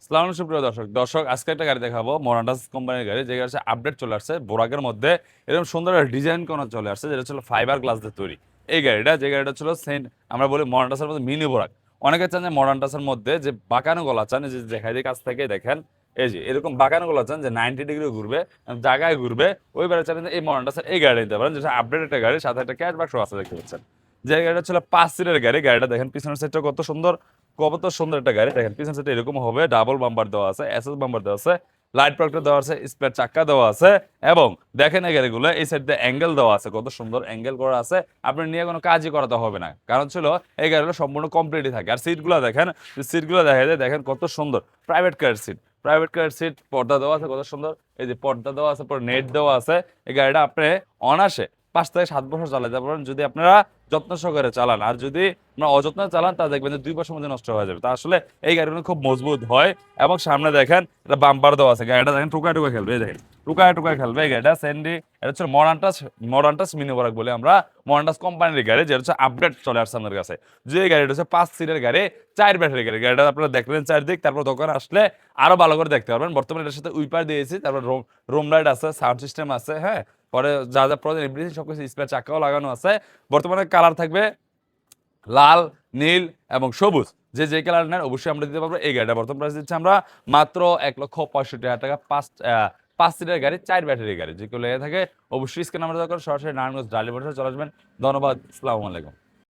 আসসালামু আলাইকুম সুপ্রিয় দর্শক আজকে একটা গাড়ি দেখাবো মরান্টাস কোম্পানির গাড়ি যে গাড়ি আপডেট চলে আসছে বোরাকের মধ্যে এরকম সুন্দর ডিজাইন করা চলে আসছে যেটা ছিল ফাইবার গ্লাস দিয়ে তৈরি এই গাড়িটা যে গাড়িটা ছিল সেন্ট আমরা বলি মরান্টাসের মধ্যে মিনি বোরাক অনেকে চান যে মরান্টাসের মধ্যে যে বাঁকানো গলা চান এই যে দেখাই দিয়ে কাছ থেকে দেখেন এই যে এরকম বাঁকানো গলা চান যে 90 ডিগ্রি ঘুরবে জায়গায় ঘুরবে ওই গাড়ি চান এই মরান্টাসের এই গাড়ি নিতে পারেন যেটা আপডেট একটা গাড়ি সাথে একটা ক্যাশ বাক্স আছে দেখতে পাচ্ছেন যে গাড়িটা ছিল 5 সিটের গাড়ি গাড়িটা দেখেন পিছনের সাইডটা কত সুন্দর কত সুন্দর একটা গাড়ি দেখেন পিছন সাইডে এরকম হবে ডাবল বাম্পার দেওয়া আছে এসএস বাম্পার দেওয়া আছে লাইট প্রোটেক্টর দেওয়া আছে স্পেয়ার চাক্কা দেওয়া আছে এবং দেখেন এই গাড়িগুলো এই সাইডে অ্যাঙ্গেল দেওয়া আছে কত সুন্দর অ্যাঙ্গেল করা আছে আপনি নিয়ে কোনো কাজই করাতে হবে না কারণ ছিল এই গাড়িগুলো সম্পূর্ণ কমপ্লিটই থাকে আর সিটগুলো দেখেন সিটগুলো দেখা যায় দেখেন কত সুন্দর প্রাইভেট কার সিট পর্দা দেওয়া আছে কত সুন্দর এই যে পর্দা দেওয়া আছে পরে নেট দেওয়া আছে এই গাড়িটা আপনি অনাসে 5 থেকে 7 বছর চালাতে পারবেন যদি আপনারা যত্ন সহকারে চালান আর যদি আপনারা অযত্নে চালান তা দেখবেন যে 2 বছর মধ্যে নষ্ট হয়ে যাবে তা আসলে এই গাড়িগুলো খুব মজবুত হয় এবং সামনে দেখেন এটা বাম্পার দেওয়া আছে গাড়িটা দেখেন টুকা খেলবে এই দেখেন টুকা খেলবে এই গাড়িটা স্যান্ডি এটা হচ্ছে মডার্ন টাচ মিনি ওয়ার্ক বলে আমরা মডার্ন টাচ কোম্পানির গাড়ি যেটা হচ্ছে আপডেট চলে আসছে আমাদের কাছে যে গাড়িটা হচ্ছে 5 সিটের গাড়ি 4 ব্যাটারি গাড়ি গাড়িটা আপনারা দেখলেন চারদিক তারপর দোকানে আসলে আরো ভালো করে দেখতে পারবেন বর্তমানে এটার সাথে উইপার দিয়েছি তারপর রুম লাইট আছে সাউন্ড সিস্টেম আছে হ্যাঁ পরে যা যা প্রয়োজন এভরিথিং সবকিছু স্পেয়ার চাকাও লাগানো আছে বর্তমানে কালার থাকবে লাল নীল এবং সবুজ যে কালার নেন অবশ্যই আমরা দিতে পারবো এই গাড়িটা বর্তমান প্রাইস দিচ্ছি আমরা মাত্র 1,65,000 টাকা 5 সিটের গাড়ি 4 ব্যাটারি গাড়ি যেগুলো লেগে থাকে অবশ্যই স্ক্যান নাম্বার দরকার সরাসরি নারায়ণগঞ্জ ডালি চলে আসবেন ধন্যবাদ আসসালামু আলাইকুম